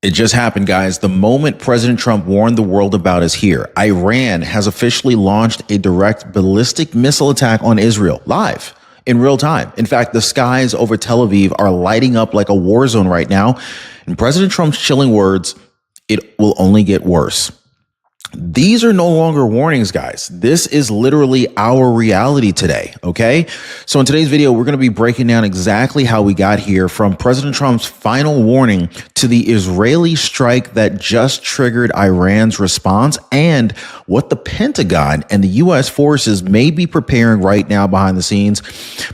It just happened, guys. The moment President Trump warned the world about is here. Iran has officially launched a direct ballistic missile attack on Israel live in real time. In fact, the skies over Tel Aviv are lighting up like a war zone right now. And President Trump's chilling words, it will only get worse. These are no longer warnings, guys. This is literally our reality today, okay? So in today's video, we're going to be breaking down exactly how we got here from President Trump's final warning to the Israeli strike that just triggered Iran's response and what the Pentagon and the U.S. forces may be preparing right now behind the scenes.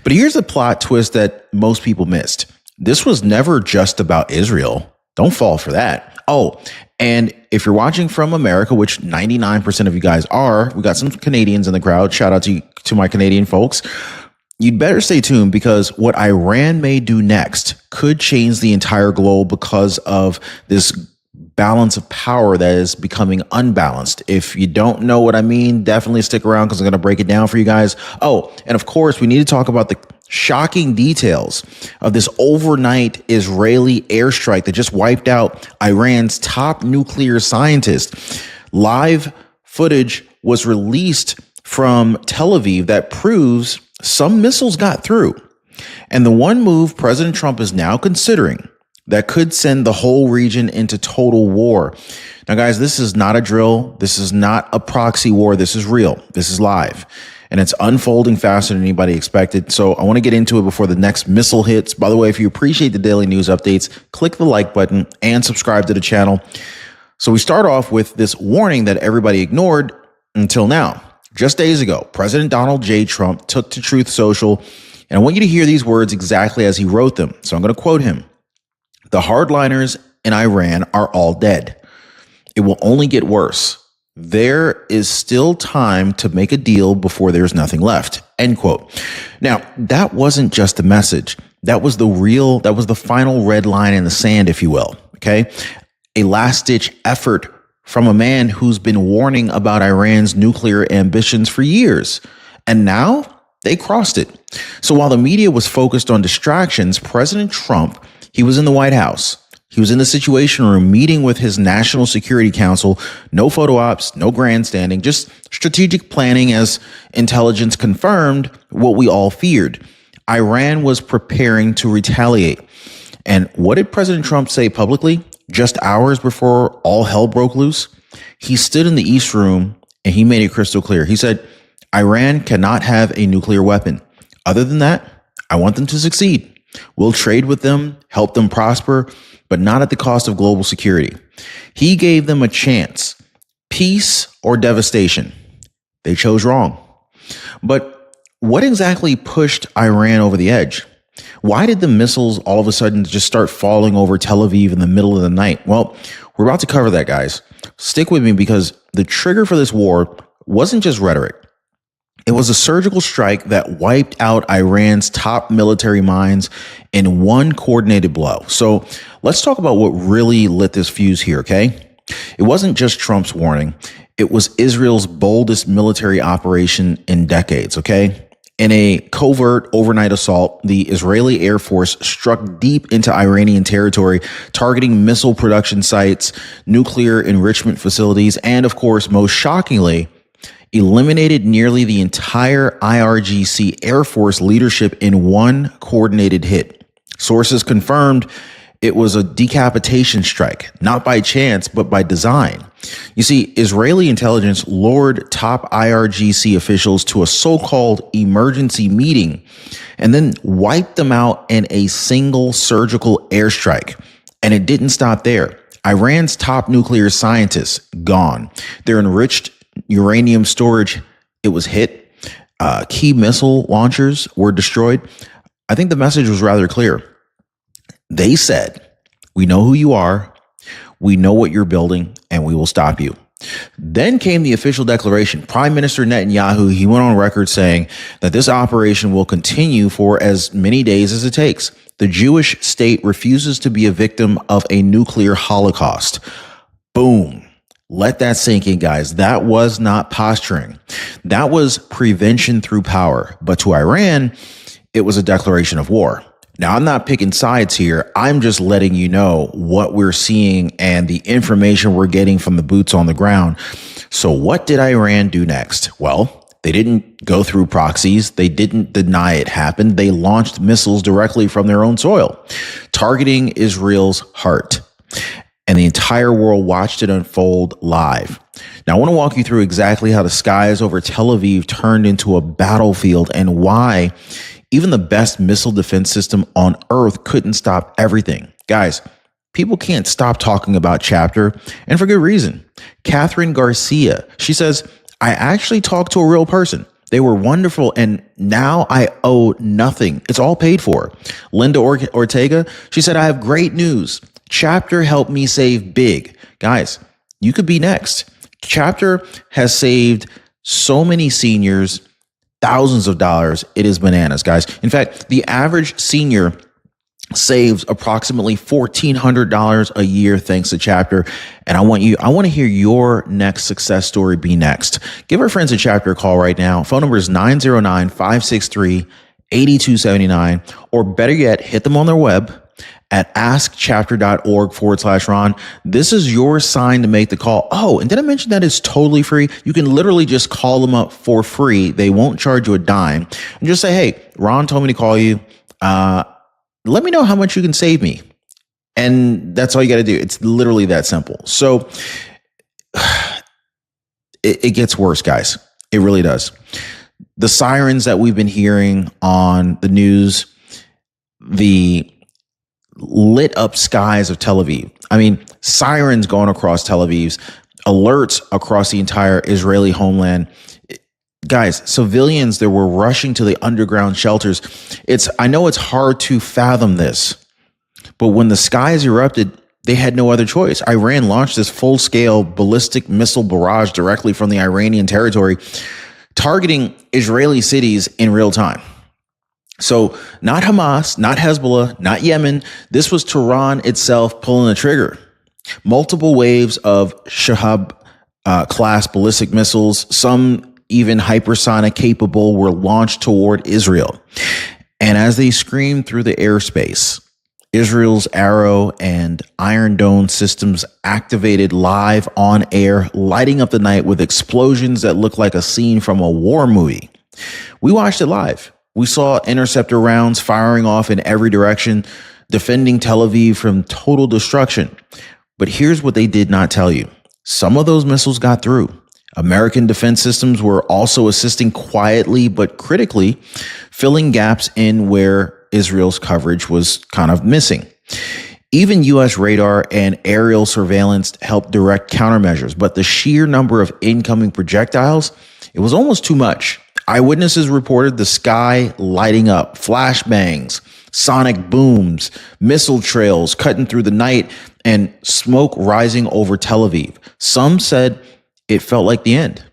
But here's the plot twist that most people missed. This was never just about Israel. Don't fall for that. Oh, and if you're watching from America, which 99% of you guys are, we got some Canadians in the crowd. Shout out to my Canadian folks. You'd better stay tuned because what Iran may do next could change the entire globe because of this balance of power that is becoming unbalanced. If you don't know what I mean, definitely stick around because I'm going to break it down for you guys. Oh, and of course, we need to talk about the shocking details of this overnight Israeli airstrike that just wiped out Iran's top nuclear scientist. Live footage was released from Tel Aviv that proves some missiles got through. And the one move President Trump is now considering that could send the whole region into total war. Now, guys, this is not a drill. This is not a proxy war. This is real. This is live. And it's unfolding faster than anybody expected. So I want to get into it before the next missile hits. By the way, if you appreciate the daily news updates, click the like button and subscribe to the channel. So we start off with this warning that everybody ignored until now. Just days ago, President Donald J. Trump took to Truth Social. And I want you to hear these words exactly as he wrote them. So I'm going to quote him. "The hardliners in Iran are all dead. It will only get worse. There is still time to make a deal before there's nothing left." End quote. Now, that wasn't just a message. That was the final red line in the sand, if you will. Okay. A last ditch effort from a man who's been warning about Iran's nuclear ambitions for years. And now they crossed it. So while the media was focused on distractions, President Trump, he was in the White House. He was in the Situation Room meeting with his National Security Council. No photo ops, no grandstanding, just strategic planning as intelligence confirmed what we all feared. Iran was preparing to retaliate. And what did President Trump say publicly just hours before all hell broke loose? He stood in the East Room and he made it crystal clear. He said, "Iran cannot have a nuclear weapon. Other than that, I want them to succeed. We'll trade with them, help them prosper, but not at the cost of global security." He gave them a chance, peace or devastation. They chose wrong. But what exactly pushed Iran over the edge? Why did the missiles all of a sudden just start falling over Tel Aviv in the middle of the night? Well, we're about to cover that, guys. Stick with me because the trigger for this war wasn't just rhetoric. It was a surgical strike that wiped out Iran's top military minds in one coordinated blow. So let's talk about what really lit this fuse here, okay? It wasn't just Trump's warning. It was Israel's boldest military operation in decades, okay? In a covert overnight assault, the Israeli Air Force struck deep into Iranian territory, targeting missile production sites, nuclear enrichment facilities, and of course, most shockingly, eliminated nearly the entire IRGC Air Force leadership in one coordinated hit. Sources confirmed it was a decapitation strike, not by chance, but by design. You see, Israeli intelligence lured top IRGC officials to a so-called emergency meeting and then wiped them out in a single surgical airstrike. And it didn't stop there. Iran's top nuclear scientists, gone. Their enriched uranium storage, it was hit. Key missile launchers were destroyed. I think the message was rather clear. They said, "We know who you are, we know what you're building, and we will stop you." Then came the official declaration. Prime Minister Netanyahu, he went on record saying that this operation will continue for as many days as it takes. The Jewish state refuses to be a victim of a nuclear holocaust. Boom. Let that sink in, guys. That was not posturing. That was prevention through power. But to Iran, it was a declaration of war. Now, I'm not picking sides here. I'm just letting you know what we're seeing and the information we're getting from the boots on the ground. So what did Iran do next? Well, they didn't go through proxies. They didn't deny it happened. They launched missiles directly from their own soil, targeting Israel's heart. And the entire world watched it unfold live. Now, I want to walk you through exactly how the skies over Tel Aviv turned into a battlefield and why even the best missile defense system on earth couldn't stop everything. Guys, people can't stop talking about Chapter, and for good reason. Catherine Garcia, she says, I actually talked to a real person. They were wonderful, and now I owe nothing. It's all paid for. Linda Ortega, she said, I have great news. Chapter helped me save big. Guys, you could be next. Chapter has saved so many seniors thousands of dollars. It is bananas, guys. In fact, the average senior saves approximately $1,400 a year thanks to Chapter. And I want to hear your next success story be next. Give our friends at Chapter a call right now. Phone number is 909-563-8279, or better yet, hit them on their web at askchapter.org/Ron. This is your sign to make the call. Oh, and did I mention that it's totally free? You can literally just call them up for free. They won't charge you a dime. And just say, hey, Ron told me to call you. Let me know how much you can save me. And that's all you got to do. It's literally that simple. So it gets worse, guys. It really does. The sirens that we've been hearing on the news, the lit up skies of Tel Aviv. I mean, sirens going across Tel Aviv's, alerts across the entire Israeli homeland. Guys, civilians that were rushing to the underground shelters. I know it's hard to fathom this, but when the skies erupted, they had no other choice. Iran launched this full-scale ballistic missile barrage directly from the Iranian territory, targeting Israeli cities in real time. So not Hamas, not Hezbollah, not Yemen. This was Tehran itself pulling the trigger. Multiple waves of Shahab class ballistic missiles, some even hypersonic capable, were launched toward Israel. And as they screamed through the airspace, Israel's Arrow and Iron Dome systems activated live on air, lighting up the night with explosions that looked like a scene from a war movie. We watched it live. We saw interceptor rounds firing off in every direction, defending Tel Aviv from total destruction. But here's what they did not tell you. Some of those missiles got through. American defense systems were also assisting quietly but critically, filling gaps in where Israel's coverage was kind of missing. Even U.S. radar and aerial surveillance helped direct countermeasures, but the sheer number of incoming projectiles, it was almost too much. Eyewitnesses reported the sky lighting up, flashbangs, sonic booms, missile trails cutting through the night, and smoke rising over Tel Aviv. Some said it felt like the end.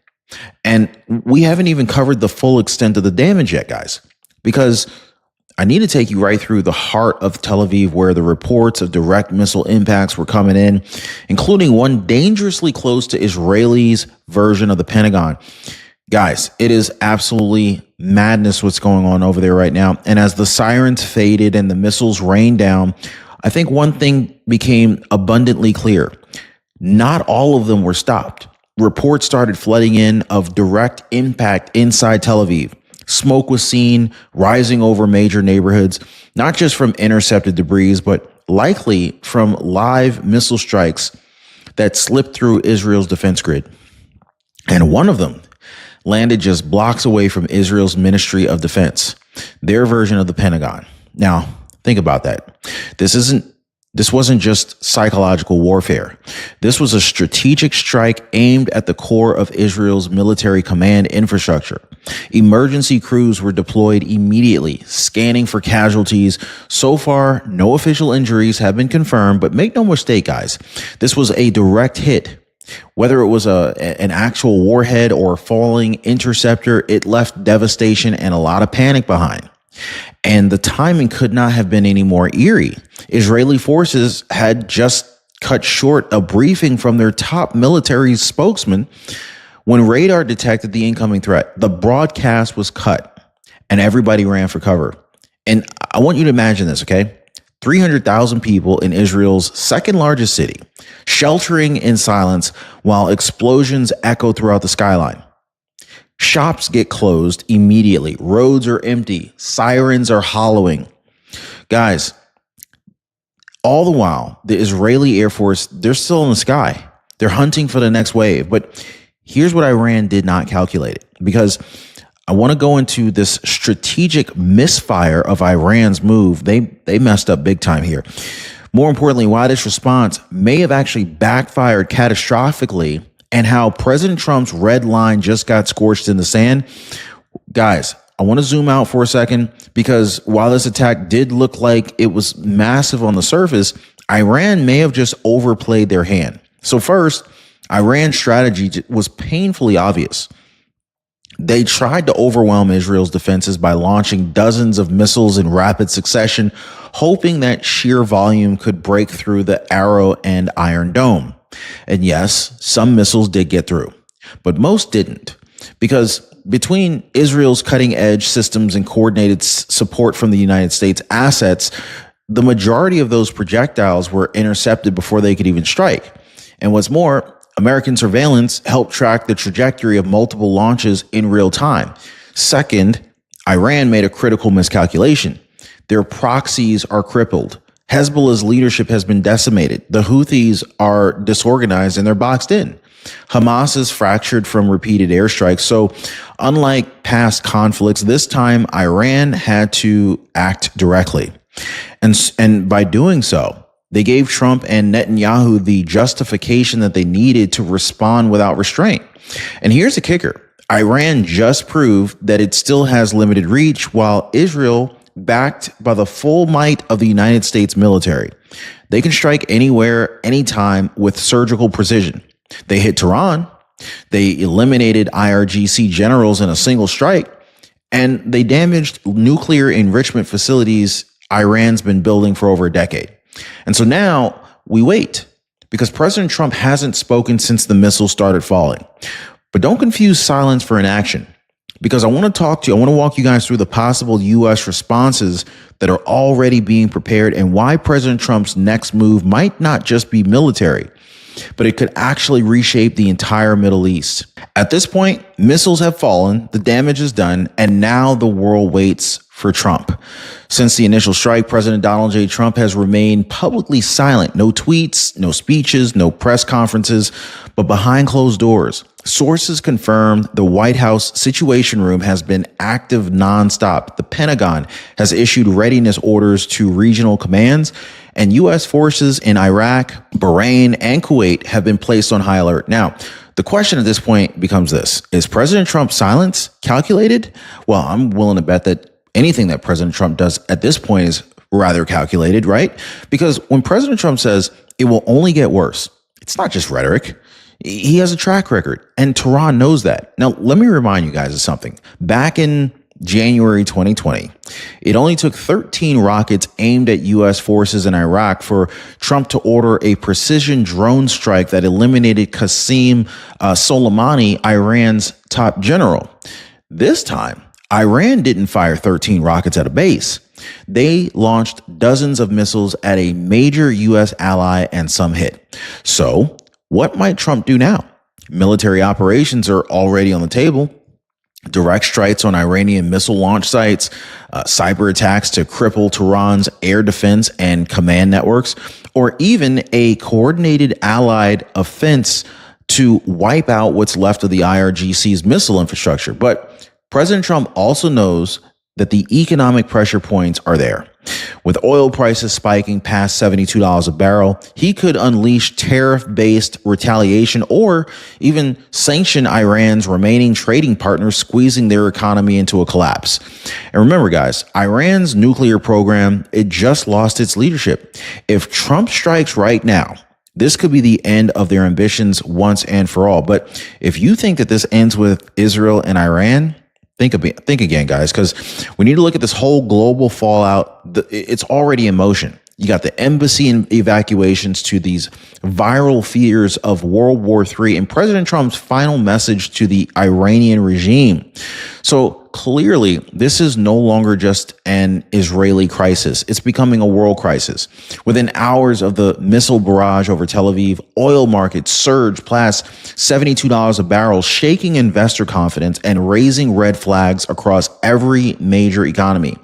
And we haven't even covered the full extent of the damage yet, guys, because I need to take you right through the heart of Tel Aviv, where the reports of direct missile impacts were coming in, including one dangerously close to Israelis' version of the Pentagon. Guys, it is absolutely madness what's going on over there right now. And as the sirens faded and the missiles rained down, I think one thing became abundantly clear. Not all of them were stopped. Reports started flooding in of direct impact inside Tel Aviv. Smoke was seen rising over major neighborhoods, not just from intercepted debris, but likely from live missile strikes that slipped through Israel's defense grid. And one of them landed just blocks away from Israel's Ministry of Defense, their version of the Pentagon. Now, think about that. This wasn't just psychological warfare. This was a strategic strike aimed at the core of Israel's military command infrastructure. Emergency crews were deployed immediately, scanning for casualties. So far, no official injuries have been confirmed, but make no mistake, guys, this was a direct hit. Whether it was an actual warhead or a falling interceptor, it left devastation and a lot of panic behind. And the timing could not have been any more eerie. Israeli forces had just cut short a briefing from their top military spokesman when radar detected the incoming threat. The broadcast was cut and everybody ran for cover. And I want you to imagine this, okay? 300,000 people in Israel's second largest city, sheltering in silence while explosions echo throughout the skyline. Shops get closed immediately. Roads are empty. Sirens are hollowing. Guys, all the while, the Israeli Air Force, they're still in the sky. They're hunting for the next wave. But here's what Iran did not calculate, because I want to go into this strategic misfire of Iran's move. They messed up big time here. More importantly, why this response may have actually backfired catastrophically, and how President Trump's red line just got scorched in the sand. Guys, I want to zoom out for a second, because while this attack did look like it was massive on the surface, Iran may have just overplayed their hand. So first, Iran's strategy was painfully obvious. They tried to overwhelm Israel's defenses by launching dozens of missiles in rapid succession, hoping that sheer volume could break through the Arrow and Iron Dome. And yes, some missiles did get through, but most didn't, because between Israel's cutting edge systems and coordinated support from the United States assets, the majority of those projectiles were intercepted before they could even strike. And what's more, American surveillance helped track the trajectory of multiple launches in real time. Second, Iran made a critical miscalculation. Their proxies are crippled. Hezbollah's leadership has been decimated. The Houthis are disorganized and they're boxed in. Hamas is fractured from repeated airstrikes. So unlike past conflicts, this time Iran had to act directly. And by doing so, they gave Trump and Netanyahu the justification that they needed to respond without restraint. And here's the kicker. Iran just proved that it still has limited reach, while Israel, backed by the full might of the United States military, they can strike anywhere, anytime with surgical precision. They hit Tehran, they eliminated IRGC generals in a single strike, and they damaged nuclear enrichment facilities Iran's been building for over a decade. And so now we wait, because President Trump hasn't spoken since the missiles started falling. But don't confuse silence for inaction, because I want to walk you guys through the possible U.S. responses that are already being prepared, and why President Trump's next move might not just be military, but it could actually reshape the entire Middle East. At this point, missiles have fallen, the damage is done, and now the world waits for Trump. Since the initial strike, President Donald J. Trump has remained publicly silent. No tweets, no speeches, no press conferences, but behind closed doors. Sources confirm the White House Situation Room has been active nonstop. The Pentagon has issued readiness orders to regional commands, and U.S. forces in Iraq, Bahrain, and Kuwait have been placed on high alert. Now, the question at this point becomes this: is President Trump's silence calculated? Well, I'm willing to bet that anything that President Trump does at this point is rather calculated, right? Because when President Trump says it will only get worse, it's not just rhetoric. He has a track record, and Tehran knows that. Now, let me remind you guys of something. Back in January 2020, it only took 13 rockets aimed at U.S. forces in Iraq for Trump to order a precision drone strike that eliminated Qasem Soleimani, Iran's top general. This time, Iran didn't fire 13 rockets at a base. They launched dozens of missiles at a major U.S. ally, and some hit. So what might Trump do now? Military operations are already on the table. Direct strikes on Iranian missile launch sites, cyber attacks to cripple Tehran's air defense and command networks, or even a coordinated allied offense to wipe out what's left of the IRGC's missile infrastructure. But President Trump also knows that the economic pressure points are there. With oil prices spiking past $72 a barrel, he could unleash tariff-based retaliation or even sanction Iran's remaining trading partners, squeezing their economy into a collapse. And remember, guys, Iran's nuclear program, it just lost its leadership. If Trump strikes right now, this could be the end of their ambitions once and for all. But if you think that this ends with Israel and Iran, think again, guys, because we need to look at this whole global fallout. It's already in motion. You got the embassy evacuations to these viral fears of World War III and President Trump's final message to the Iranian regime. So clearly, this is no longer just an Israeli crisis. It's becoming a world crisis. Within hours of the missile barrage over Tel Aviv, oil markets surged past $72 a barrel, shaking investor confidence and raising red flags across every major economy.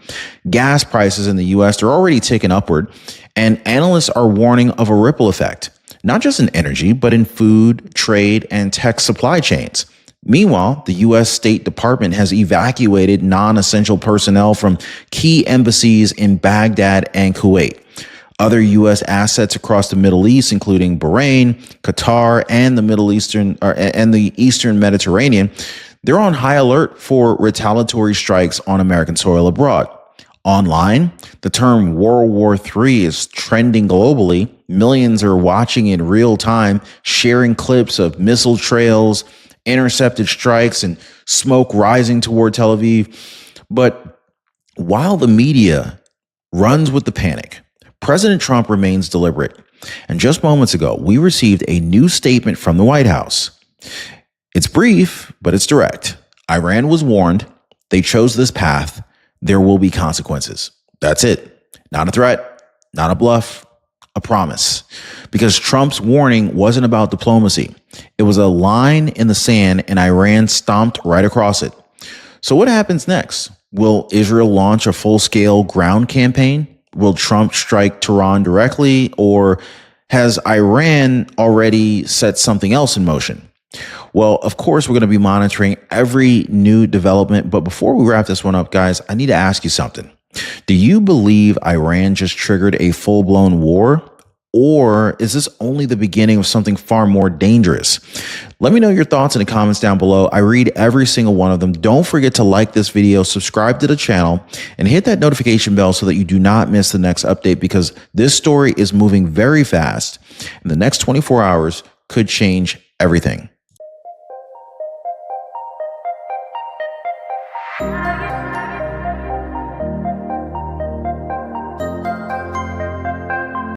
Gas prices in the U.S. are already ticking upward, and analysts are warning of a ripple effect, not just in energy, but in food, trade, and tech supply chains. Meanwhile, the U.S. State Department has evacuated non-essential personnel from key embassies in Baghdad and Kuwait. Other U.S. assets across the Middle East, including Bahrain, Qatar, and the Eastern Mediterranean, they're on high alert for retaliatory strikes on American soil abroad. Online, the term World War III is trending globally. Millions are watching in real time, sharing clips of missile trails, intercepted strikes, and smoke rising toward Tel Aviv. But while the media runs with the panic, President Trump remains deliberate. And just moments ago, we received a new statement from the White House. It's brief, but it's direct. Iran was warned. They chose this path. There will be consequences. That's it. Not a threat, not a bluff, a promise. Because Trump's warning wasn't about diplomacy. It was a line in the sand, and Iran stomped right across it. So what happens next? Will Israel launch a full-scale ground campaign? Will Trump strike Tehran directly? Or has Iran already set something else in motion? Well, of course, we're going to be monitoring every new development. But before we wrap this one up, guys, I need to ask you something. Do you believe Iran just triggered a full-blown war? Or is this only the beginning of something far more dangerous? Let me know your thoughts in the comments down below. I read every single one of them. Don't forget to like this video, subscribe to the channel, and hit that notification bell so that you do not miss the next update, because this story is moving very fast, and the next 24 hours could change everything.